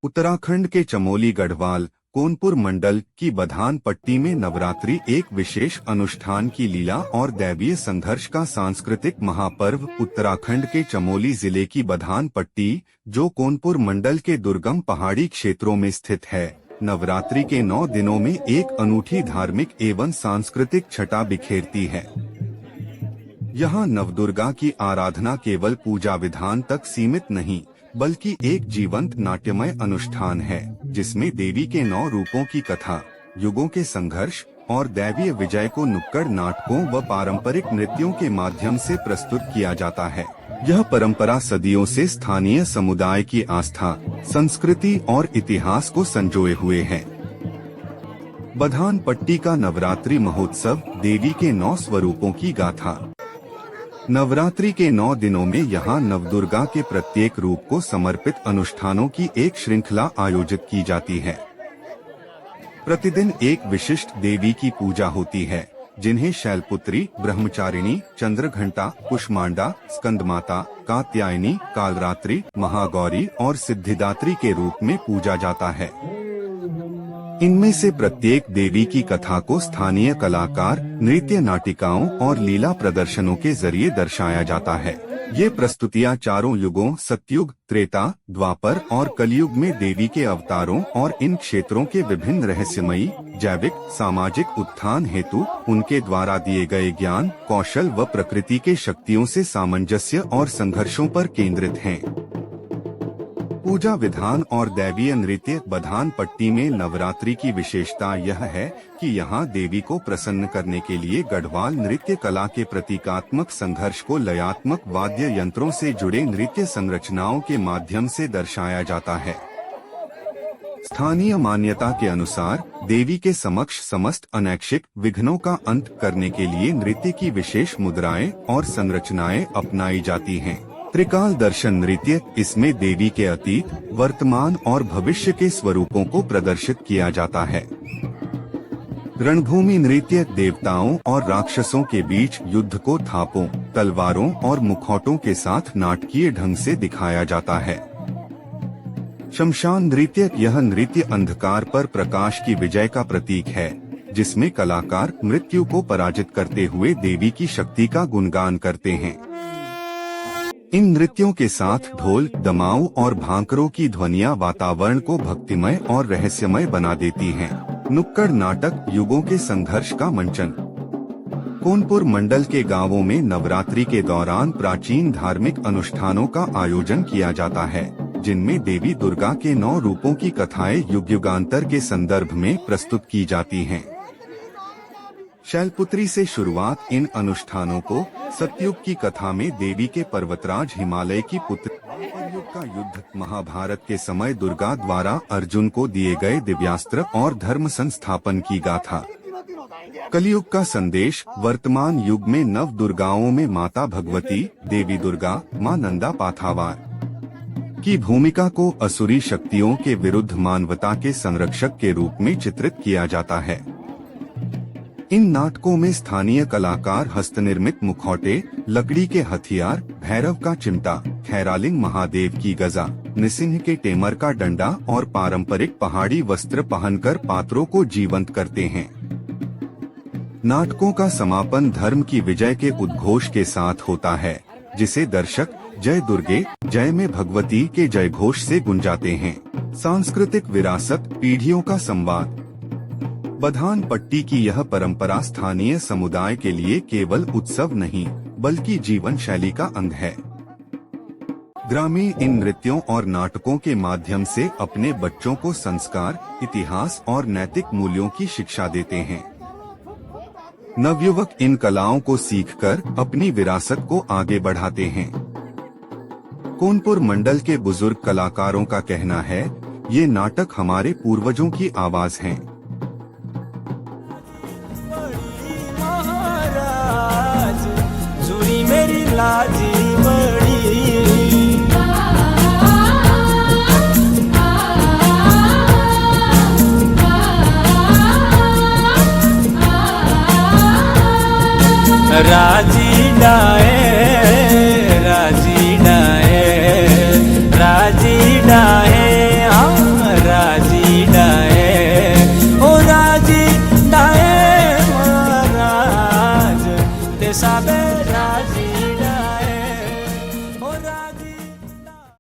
उत्तराखंड के चमोली गढ़वाल कोनपुर मंडल की बधान पट्टी में नवरात्रि एक विशेष अनुष्ठान की लीला और दैवीय संघर्ष का सांस्कृतिक महापर्व। उत्तराखंड के चमोली जिले की बधान पट्टी, जो कोनपुर मंडल के दुर्गम पहाड़ी क्षेत्रों में स्थित है, नवरात्रि के 9 दिनों में एक अनूठी धार्मिक एवं सांस्कृतिक छटा बिखेरती है। यहाँ नवदुर्गा की आराधना केवल पूजा विधान तक सीमित नहीं, बल्कि एक जीवंत नाट्यमय अनुष्ठान है, जिसमें देवी के 9 रूपों की कथा, युगों के संघर्ष और दैवीय विजय को नुक्कड़ नाटकों व पारंपरिक नृत्यों के माध्यम से प्रस्तुत किया जाता है। यह परंपरा सदियों से स्थानीय समुदाय की आस्था, संस्कृति और इतिहास को संजोए हुए है। बधान पट्टी का नवरात्रि महोत्सव देवी के 9 स्वरूपों की गाथा। नवरात्रि के 9 दिनों में यहाँ नवदुर्गा के प्रत्येक रूप को समर्पित अनुष्ठानों की एक श्रृंखला आयोजित की जाती है। प्रतिदिन एक विशिष्ट देवी की पूजा होती है, जिन्हें शैलपुत्री, ब्रह्मचारिणी, चंद्रघंटा, कुष्मांडा, स्कंदमाता, कात्यायनी, कालरात्रि, महागौरी और सिद्धिदात्री के रूप में पूजा जाता है। इनमें से प्रत्येक देवी की कथा को स्थानीय कलाकार, नृत्य नाटिकाओं और लीला प्रदर्शनों के जरिए दर्शाया जाता है। ये प्रस्तुतियाँ चारों युगों सतयुग, त्रेता, द्वापर और कलयुग में देवी के अवतारों और इन क्षेत्रों के विभिन्न रहस्यमयी, जैविक, सामाजिक उत्थान हेतु उनके द्वारा दिए गए ज्ञान, कौशल व प्रकृति के शक्तियों से सामंजस्य और संघर्षों पर केंद्रित हैं। पूजा विधान और दैवीय नृत्य। बधान पट्टी में नवरात्रि की विशेषता यह है कि यहाँ देवी को प्रसन्न करने के लिए गढ़वाल नृत्य कला के प्रतीकात्मक संघर्ष को लयात्मक वाद्य यंत्रों से जुड़े नृत्य संरचनाओं के माध्यम से दर्शाया जाता है। स्थानीय मान्यता के अनुसार देवी के समक्ष समस्त अनैच्छिक विघ्नों का अंत करने के लिए नृत्य की विशेष मुद्राएं और संरचनाएं अपनाई जाती हैं। त्रिकाल दर्शन नृत्य, इसमें देवी के अतीत, वर्तमान और भविष्य के स्वरूपों को प्रदर्शित किया जाता है। रणभूमि नृत्य, देवताओं और राक्षसों के बीच युद्ध को थापों, तलवारों और मुखौटों के साथ नाटकीय ढंग से दिखाया जाता है। शमशान नृत्य, यह नृत्य अंधकार पर प्रकाश की विजय का प्रतीक है, जिसमें कलाकार मृत्यु को पराजित करते हुए देवी की शक्ति का गुणगान करते हैं। इन नृत्यों के साथ ढोल, दमाऊ और भांकरों की ध्वनियाँ वातावरण को भक्तिमय और रहस्यमय बना देती हैं। नुक्कड़ नाटक, युगों के संघर्ष का मंचन। कोनपुर मंडल के गांवों में नवरात्रि के दौरान प्राचीन धार्मिक अनुष्ठानों का आयोजन किया जाता है, जिनमें देवी दुर्गा के 9 रूपों की कथाएं युग युगांतर के संदर्भ में प्रस्तुत की जाती हैं। शैलपुत्री से शुरुआत। इन अनुष्ठानों को सतयुग की कथा में देवी के पर्वतराज हिमालय की पुत्र, युग का युद्ध, महाभारत के समय दुर्गा द्वारा अर्जुन को दिए गए दिव्यास्त्र और धर्म संस्थापन की गाथा, कलयुग का संदेश, वर्तमान युग में नव दुर्गाओं में माता भगवती, देवी दुर्गा, मां नंदा पाथावार की भूमिका को असुरी शक्तियों के विरुद्ध मानवता के संरक्षक के रूप में चित्रित किया जाता है। इन नाटकों में स्थानीय कलाकार हस्तनिर्मित मुखौटे, लकड़ी के हथियार, भैरव का चिमटा, खैरालिंग महादेव की गजा, निसिंह के टेमर का डंडा और पारंपरिक पहाड़ी वस्त्र पहनकर पात्रों को जीवंत करते हैं। नाटकों का समापन धर्म की विजय के उद्घोष के साथ होता है, जिसे दर्शक जय दुर्गे जय में भगवती के जय घोष से गुंजाते हैं। सांस्कृतिक विरासत, पीढ़ियों का संवाद। बधान पट्टी की यह परंपरा स्थानीय समुदाय के लिए केवल उत्सव नहीं, बल्कि जीवन शैली का अंग है। ग्रामीण इन नृत्यों और नाटकों के माध्यम से अपने बच्चों को संस्कार, इतिहास और नैतिक मूल्यों की शिक्षा देते हैं। नवयुवक इन कलाओं को सीखकर अपनी विरासत को आगे बढ़ाते हैं। कोनपुर मंडल के बुजुर्ग कलाकारों का कहना है, ये नाटक हमारे पूर्वजों की आवाज है। महाराज जुड़ी मेरी लाजी बड़ी, राजी लाए